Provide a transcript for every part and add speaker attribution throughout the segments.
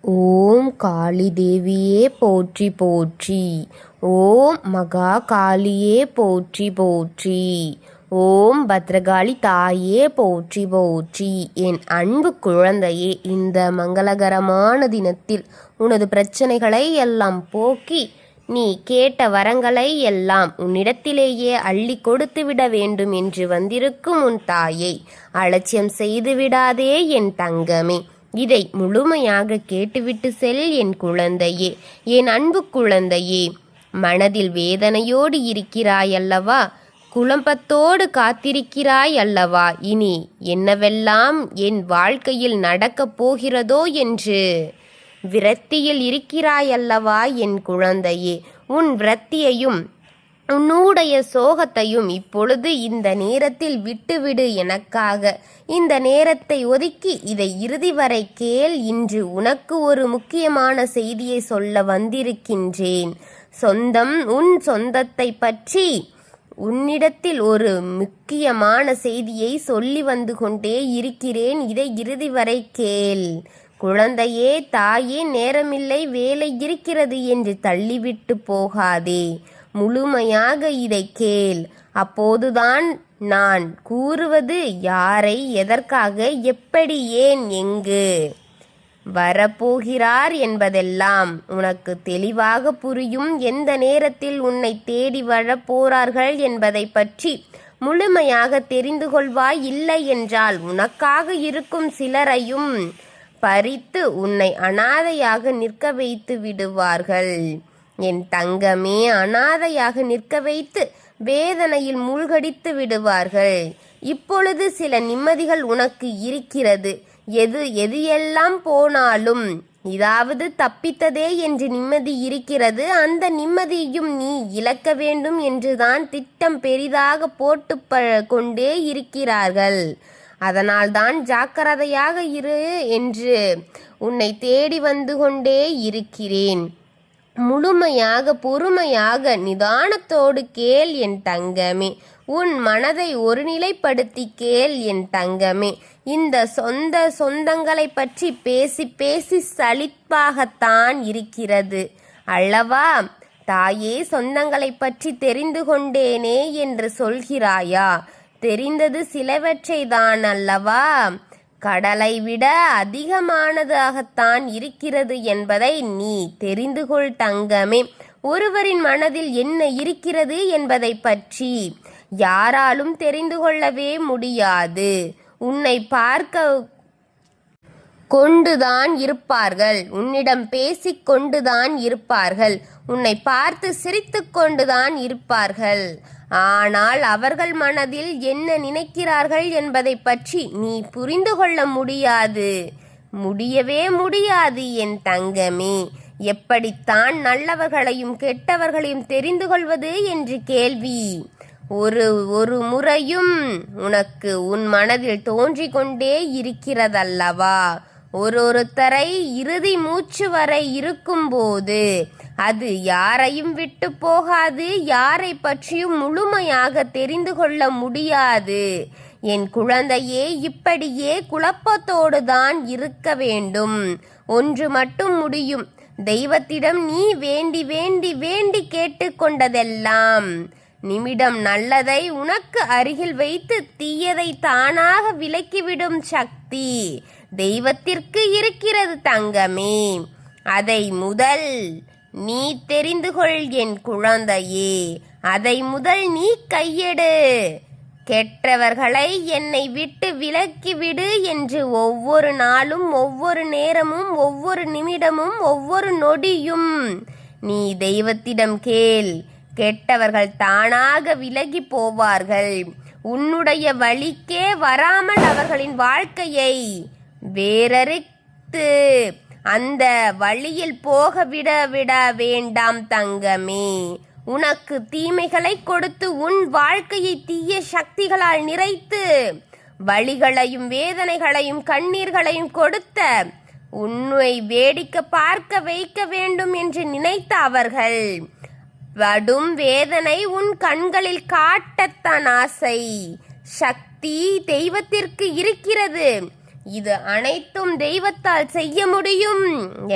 Speaker 1: ஓம் காளி தேவியே போற்றி போற்றி. ஓம் மகா காளியே போற்றி போற்றி. ஓம் பத்ரகாளி தாயே போற்றி போற்றி. என் அன்பு குழந்தையே, இந்த மங்களகரமான தினத்தில் உனது பிரச்சனைகளை எல்லாம் போக்கி நீ கேட்ட வரங்களை எல்லாம் உன்னிடத்திலேயே அள்ளி கொடுத்து விட வேண்டும் என்று வந்திருக்கும் உன் தாயை அலட்சியம் செய்து விடாதே என் தங்கமே. இதை முழுமையாக கேட்டுவிட்டு செல் என் குழந்தையே, என் அன்பு குழந்தையே. மனதில் வேதனையோடு இருக்கிறாய் அல்லவா? குழப்பத்தோடு காத்திருக்கிறாய் அல்லவா? இனி என்னவெல்லாம் என் வாழ்க்கையில் நடக்கப் போகிறதோ என்று விரக்தியில் இருக்கிறாய் அல்லவா என் குழந்தையே? உன் விரக்தியையும் உன்னுடைய சோகத்தையும் இப்பொழுது இந்த நேரத்தில் விட்டுவிடு எனக்காக. இந்த நேரத்தை ஒதுக்கி இதை இறுதி வரை கேள். இன்று உனக்கு ஒரு முக்கியமான செய்தியை சொல்ல வந்திருக்கின்றேன். உன் சொந்தத்தை பற்றி உன்னிடத்தில் ஒரு முக்கியமான செய்தியை சொல்லி வந்து கொண்டே இருக்கிறேன். இதை இறுதி வரை கேள். குழந்தையே, தாயே, நேரமில்லை, வேலை இருக்கிறது என்று தள்ளிவிட்டு போகாதே. முழுமையாக இதை கேள். அப்போதுதான் நான் கூறுவது யாரை, எதற்காக, எப்படி, ஏன், எங்கு வரப்போகிறார் என்பதெல்லாம் உனக்கு தெளிவாக புரியும். எந்த நேரத்தில் உன்னை தேடி வரப்போறார்கள் என்பதை பற்றி முழுமையாக தெரிந்து கொள்வாய். இல்லை என்றால் உனக்காக இருக்கும் சிலரையும் பறித்து உன்னை அனாதையாக நிற்க வைத்து விடுவார்கள். என் தங்கமே, அனாதையாக நிற்க வைத்து வேதனையில் மூழ்கடித்து விடுவார்கள். இப்பொழுது சில நிம்மதிகள் உனக்கு இருக்கிறது. எது எல்லாம் போனாலும் இதாவது தப்பித்ததே என்று நிம்மதி இருக்கிறது. அந்த நிம்மதியும் நீ இழக்க வேண்டும் என்றுதான் திட்டம் பெரிதாக போட்டு கொண்டே இருக்கிறார்கள். அதனால்தான் ஜாக்கிரதையாக இரு என்று உன்னை தேடி வந்து கொண்டே இருக்கிறேன். முழுமையாக பொறுமையாக நிதானத்தோடு கேள் என் தங்கமே. உன் மனதை ஒருநிலைப்படுத்தி கேள் என் தங்கமே. இந்த சொந்தங்களை பற்றி பேசி பேசி சலிப்பாகத்தான் இருக்கிறது அல்லவா? தாயே, சொந்தங்களை பற்றி தெரிந்து கொண்டேனே என்று சொல்கிறாயா? தெரிந்தது சிலவற்றை தான் அல்லவா? கடலை விட அதிகமானதாகத்தான் இருக்கிறது என்பதை நீ தெரிந்து கொள் தங்கமே. ஒருவரின் மனதில் என்ன இருக்கிறது என்பதை பற்றி யாராலும் தெரிந்து கொள்ளவே முடியாது. உன்னை பார்க்க கொண்டுதான் இருப்பார்கள், உன்னிடம் பேசிக் கொண்டுதான் இருப்பார்கள், உன்னை பார்த்து சிரித்து கொண்டுதான் இருப்பார்கள். ஆனால் அவர்கள் மனதில் என்ன நினைக்கிறார்கள் என்பதை பற்றி நீ புரிந்து கொள்ள முடியவே முடியாது என் தங்கமே. எப்படித்தான் நல்லவர்களையும் கெட்டவர்களையும் தெரிந்து கொள்வது என்று கேள்வி ஒரு முறையும் உனக்கு உன் மனதில் தோன்றிக் கொண்டே இருக்கிறதல்லவா? ஒருத்தரை இறுதி மூச்சு வரை இருக்கும்போது அது யாரையும் விட்டு போகாது. யாரை பற்றியும் முழுமையாக தெரிந்து கொள்ள முடியாது. என் குழந்தையே, இப்படியே குழப்பத்தோடு தான் இருக்க வேண்டும். ஒன்று மட்டும் முடியும். தெய்வத்திடம் நீ வேண்டி வேண்டி வேண்டி கேட்டுக்கொண்டதெல்லாம் நிமிடம் நல்லதை உனக்கு அருகில் வைத்து தீயதை தானாக விலக்கிவிடும் சக்தி தெய்வத்திற்கு இருக்கிறது தங்கமே. அதை முதல் நீ தெரிந்து கொள் என் குழந்தையே. அதை முதல் நீ கையெடு. கெட்டவர்களை என்னை விட்டு விலக்கிவிடு என்று ஒவ்வொரு நாளும், ஒவ்வொரு நேரமும், ஒவ்வொரு நிமிடமும், ஒவ்வொரு நொடியும் நீ தெய்வத்திடம் கேள். கெட்டவர்கள் தானாக விலகி போவார்கள். உன்னுடைய வழிக்கே வராமல் அவர்களின் வாழ்க்கையை வேறறுத்து அந்த வழியில் போக விட வேண்டாம் தங்கமே. உனக்கு தீமைகளை கொடுத்து உன் வாழ்க்கையை தீய சக்திகளால் நிறைத்து வலிகளையும் வேதனைகளையும் கண்ணீர்களையும் கொடுத்த உன்னை வேடிக்கை பார்க்க வைக்க வேண்டும் என்று நினைத்த அவர்கள் படும் வேதனை உன் கண்களில் காட்டத்தான் ஆசை. சக்தி தெய்வத்திற்கு இருக்கிறது. இது அனைத்தும் தெய்வத்தால் செய்ய முடியும்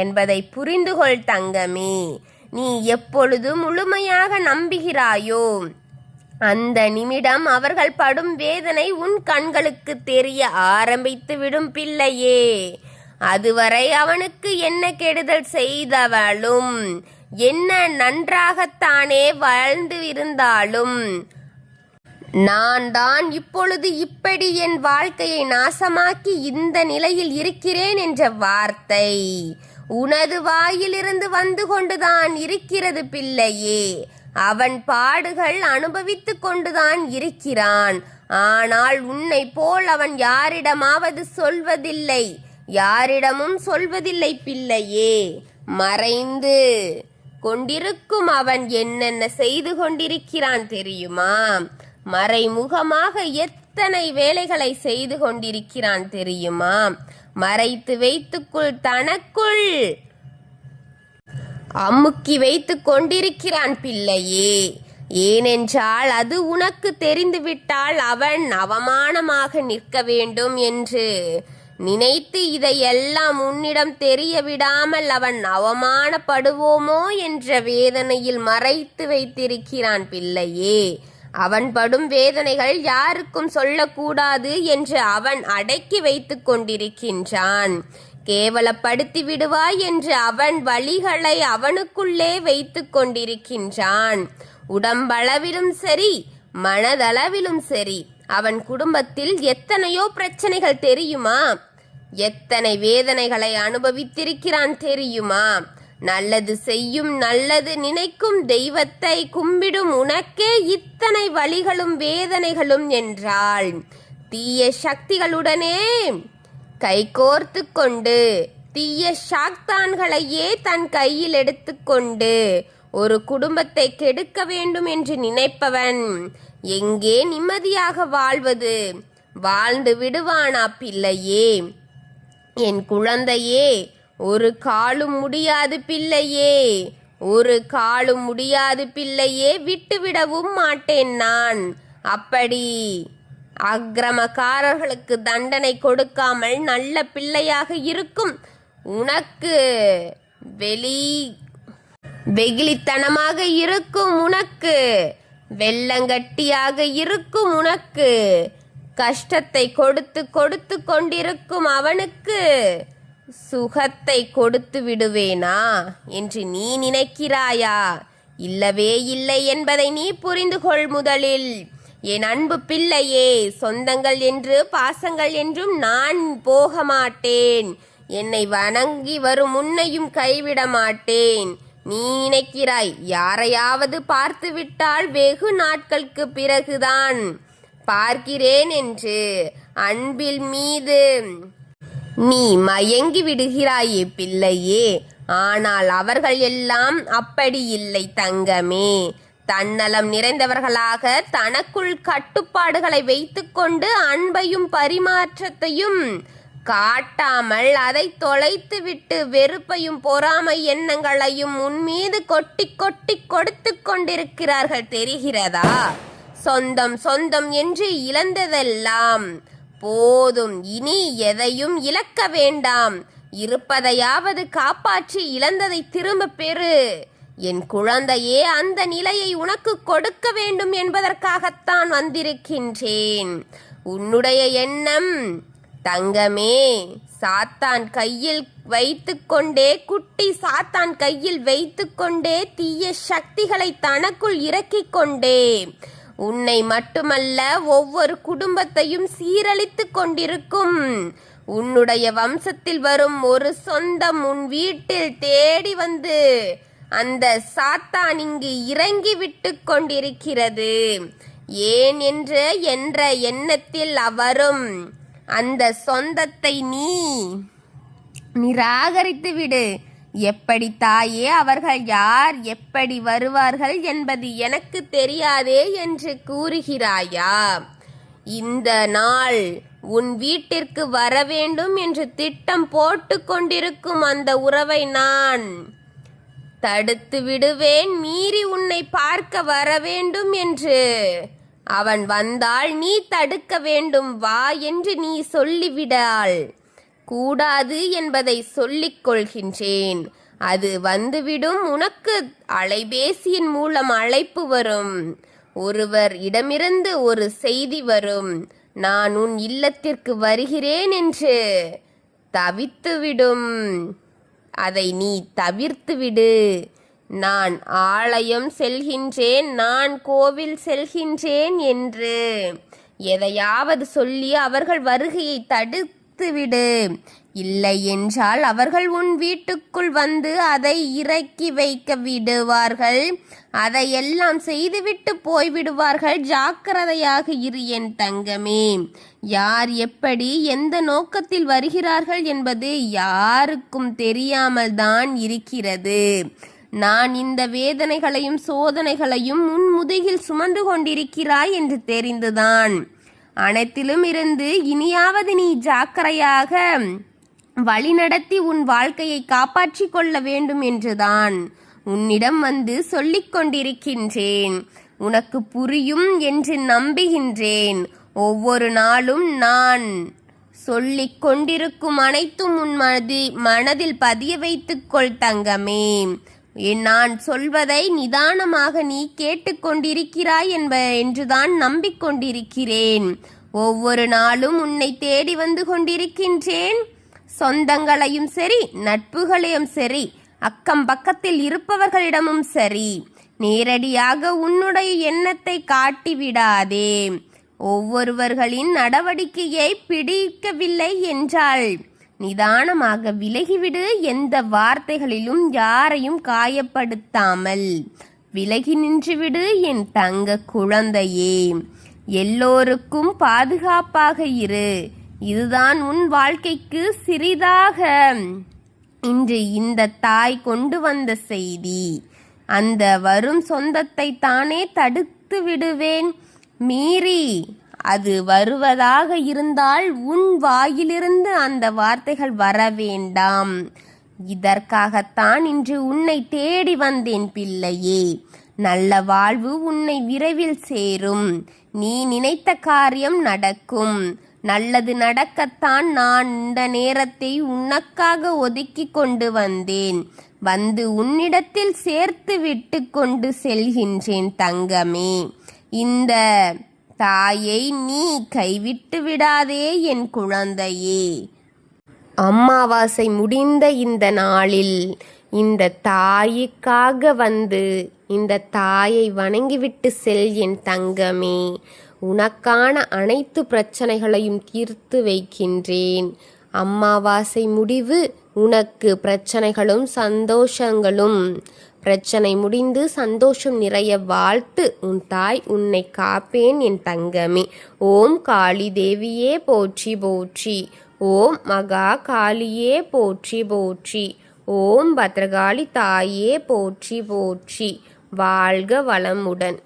Speaker 1: என்பதை புரிந்து கொள் தங்கமே. நீ எப்பொழுது முழுமையாக நம்புகிறாயோ அந்த நிமிடம் அவர்கள் படும் வேதனை உன் கண்களுக்கு தெரிய ஆரம்பித்து விடும் பிள்ளையே. அதுவரை அவனுக்கு என்ன கெடுதல் செய்தவளும் என்ன நன்றாகத்தானே வாழ்ந்து இருந்தாலும் நான் தான் இப்பொழுது இப்படி என் வாழ்க்கையை நாசமாக்கி இந்த நிலையில் இருக்கிறேன் என்ற வார்த்தை உனது வாயிலிருந்து வந்து கொண்டுதான் இருக்கிறது பிள்ளையே. அவன் பாடுகள் அனுபவித்து கொண்டுதான் இருக்கிறான். ஆனால் உன்னை போல் அவன் யாரிடமாவது சொல்வதில்லை, யாரிடமும் சொல்வதில்லை பிள்ளையே. மறைந்து கொண்டிருக்கும் அவன் என்னென்ன செய்து கொண்டிருக்கிறான் தெரியுமா? மறைமுகமாக எத்தனை வேலைகளை செய்து கொண்டிருக்கிறான் தெரியுமா? மறைத்து வைத்துக்குள் தனக்குள் அமுக்கி வைத்து கொண்டிருக்கிறான் பிள்ளையே. ஏனென்றால் அது உனக்கு தெரிந்துவிட்டால் அவன் அவமானமாக நிற்க வேண்டும் என்று நினைத்து இதையெல்லாம் உன்னிடம் தெரிய விடாமல் அவன் அவமானப்படுவோமோ என்ற வேதனையில் மறைத்து வைத்திருக்கிறான் பிள்ளையே. அவன் படும் வேதனைகள் யாருக்கும் சொல்லக்கூடாது என்று அவன் அடக்கி வைத்து கொண்டிருக்கின்றான். கேவலப்படுத்தி விடுவாய் என்று அவன் வழிகளை அவனுக்குள்ளே வைத்து கொண்டிருக்கின்றான். உடம்பளவிலும் சரி மனதளவிலும் சரி அவன் குடும்பத்தில் எத்தனையோ பிரச்சனைகள் தெரியுமா? எத்தனை வேதனைகளை அனுபவித்திருக்கிறான் தெரியுமா? நல்லது செய்யும் நல்லது நினைக்கும் தெய்வத்தை கும்பிடும் உனக்கே இத்தனை வலிகளும் வேதனைகளும் என்றால் தீய சக்திகளுடனே கைகோர்த்து கொண்டு தீய சாத்தான்களையே தன் கையில் எடுத்துக்கொண்டு ஒரு குடும்பத்தை கெடுக்க வேண்டும் என்று நினைப்பவன் எங்கே நிம்மதியாக வாழ்வது? வாழ்ந்து விடுவானா பிள்ளையே? என் குழந்தையே, ஒரு காலும் முடியாது பிள்ளையே, ஒரு காலும் முடியாது பிள்ளையே. விட்டுவிடவும் மாட்டேன் நான். அப்படி அக்கிரமக்காரர்களுக்கு தண்டனை கொடுக்காமல் நல்ல பிள்ளையாக இருக்கும் உனக்கு வெகுளித்தனமாக இருக்கும் உனக்கு வெள்ளங்கட்டியாக இருக்கும் உனக்கு கஷ்டத்தை கொடுத்து கொடுத்து கொண்டிருக்கும் அவனுக்கு சுகத்தை கொடுத்து விடுவேனா என்று நீ நினைக்கிறாயா? இல்லவே இல்லை என்பதை நீ புரிந்து கொள் முதலில். என் அன்பு பிள்ளையே, சொந்தங்கள் என்று பாசங்கள் என்றும் நான் போக மாட்டேன். என்னை வணங்கி வரும் உன்னையும் கைவிட மாட்டேன். நீ நினைக்கிறாய் யாரையாவது பார்த்து விட்டால் வெகு நாட்களுக்கு பிறகுதான் பார்க்கிறேன் என்று. அன்பில் மீது நீ மயங்கி விடுகிறாயே பிள்ளையே. ஆனால் அவர்கள் எல்லாம் அப்படி இல்லை தங்கமே. தன்னலம் நிறைந்தவர்களாக தனக்குள் கட்டுப்பாடுகளை வைத்துக்கொண்டு அன்பையும் பரிமாற்றத்தையும் காட்டாமல் அதை தொலைத்து விட்டு வெறுப்பையும் பொறாமை எண்ணங்களையும் உன்மீது கொட்டி கொட்டி கொடுத்து கொண்டிருக்கிறார்கள் தெரிகிறதா? சொந்தம் சொந்தம் என்று இழந்ததெல்லாம் போதும், இனி எதையும் இழக்க வேண்டாம். இருப்பதையாவது காப்பாற்றி இழந்ததை திரும்ப பெறு. என் குழந்தையே, அந்த நிலையை உனக்கு கொடுக்க வேண்டும் என்பதற்காகத்தான் வந்திருக்கின்றேன். உன்னுடைய எண்ணம் தங்கமே, சாத்தான் கையில் வைத்துக்கொண்டே குட்டி சாத்தான் கையில் வைத்துக்கொண்டே தீய சக்திகளை தனக்குள் இறக்கிக் கொண்டே உன்னை மட்டுமல்ல ஒவ்வொரு குடும்பத்தையும் சீரழித்து கொண்டிருக்கும். உன்னுடைய வம்சத்தில் வரும் ஒரு சொந்தம் உன் வீட்டில் தேடி வந்து அந்த சாத்தான் இங்கு இறங்கி விட்டு கொண்டிருக்கிறது. ஏன் என்ற எண்ணத்தில் அவரும் அந்த சொந்தத்தை நீ நிராகரித்து விடு. எப்படி தாயே, அவர்கள் யார், எப்படி வருவார்கள் என்பது எனக்கு தெரியாதே என்று கூறுகிறாயா? இந்த நாள் உன் வீட்டிற்கு வர வேண்டும் என்று திட்டம் போட்டு கொண்டிருக்கும் அந்த உறவை நான் தடுத்து விடுவேன். மீறி உன்னை பார்க்க வர வேண்டும் என்று அவன் வந்தால் நீ தடுக்க வேண்டும். வா என்று நீ சொல்லிவிடாள். கூடாது என்பதை சொல்லிக் கொள்கின்றேன். அது வந்துவிடும். உனக்கு அலைபேசியின் மூலம் அழைப்பு வரும். ஒருவர் இடமிருந்து ஒரு செய்தி வரும். நான் உன் இல்லத்திற்கு வருகிறேன் என்று தவித்துவிடும். அதை நீ தவிர்த்துவிடு. நான் ஆலயம் செல்கின்றேன், நான் கோவில் செல்கின்றேன் என்று எதையாவது சொல்லி அவர்கள் வருகையை தடுத்துவிடு. இல்லை என்றால் அவர்கள் உன் வீட்டுக்குள் வந்து அதை இறக்கி வைக்க விடுவார்கள். அதையெல்லாம் செய்துவிட்டு போய்விடுவார்கள். ஜாக்கிரதையாக இரு என் தங்கமே. யார் எப்படி எந்த நோக்கத்தில் வருகிறார்கள் என்பது யாருக்கும் தெரியாமல் தான் இருக்கிறது. நான் இந்த வேதனைகளையும் சோதனைகளையும் உன் முதுகில் சுமந்து கொண்டிருக்கிறாய் என்று தெரிந்துதான் அனைத்திலும் இருந்து இனியாவது நீ ஜாக்கிரதையாக வழிநடத்தி உன் வாழ்க்கையை காப்பாற்றிக் கொள்ள வேண்டும் என்றுதான் உன்னிடம் வந்து சொல்லிக் கொண்டிருக்கின்றேன். உனக்கு புரியும் என்று நம்புகின்றேன். ஒவ்வொரு நாளும் நான் சொல்லிக் கொண்டிருக்கும் அனைத்தும் உன் மனதில் பதிய வைத்துக்கொள் தங்கமே. நான் சொல்வதை நிதானமாக நீ கேட்டுக்கொண்டிருக்கிறாய் என்றுதான் நம்பிக்கொண்டிருக்கிறேன். ஒவ்வொரு நாளும் உன்னை தேடி வந்து கொண்டிருக்கின்றேன். சொந்தங்களையும் சரி, நட்புகளையும் சரி, அக்கம் பக்கத்தில் இருப்பவர்களிடமும் சரி, நேரடியாக உன்னுடைய எண்ணத்தை காட்டிவிடாதே. ஒவ்வொருவர்களின் நடவடிக்கையை பிடிக்கவில்லை என்றால் நிதானமாக விலகிவிடு. எந்த வார்த்தைகளிலும் யாரையும் காயப்படுத்தாமல் விலகி நின்றுவிடு என் தங்க குழந்தையே. எல்லோருக்கும் பாதுகாப்பாக இரு. இதுதான் உன் வாழ்க்கைக்கு சிறிதாக இன்று இந்த தாய் கொண்டு வந்த செய்தி. அந்த வரும் சொந்தத்தை தானே தடுத்து விடுவேன். மீறி அது வருவதாக இருந்தால் உன் வாயிலிருந்து அந்த வார்த்தைகள் வர வேண்டாம். இதற்காகத்தான் இன்று உன்னை தேடி வந்தேன் பிள்ளையே. நல்ல வாழ்வு உன்னை விரைவில் சேரும். நீ நினைத்த காரியம் நடக்கும். நல்லது நடக்கத்தான் நான் இந்த நேரத்தை உனக்காக ஒதுக்கி கொண்டு வந்தேன். வந்து உன்னிடத்தில் சேர்த்து விட்டு கொண்டு செல்கின்றேன் தங்கமே. இந்த தாயை நீ கைவிட்டு விடாதே என் குழந்தையே. அமாவாசை முடிந்த இந்த நாளில் இந்த தாய்க்காக வந்து இந்த தாயை வணங்கிவிட்டு செல் என் தங்கமே. உனக்கான அனைத்து பிரச்சனைகளையும் தீர்த்து வைக்கின்றேன். அமாவாசை முடிவு உனக்கு பிரச்சனைகளும் சந்தோஷங்களும். பிரச்சனை முடிந்து சந்தோஷம் நிறைய வாழ்த்து. உன் தாய் உன்னை காப்பேன் என் தங்கமே. ஓம் காளி தேவியே போற்றி போற்றி. ஓம் மகா காளியே போற்றி போற்றி. ஓம் பத்ரகாளி தாயே போற்றி போற்றி. வாழ்க வளமுடன்.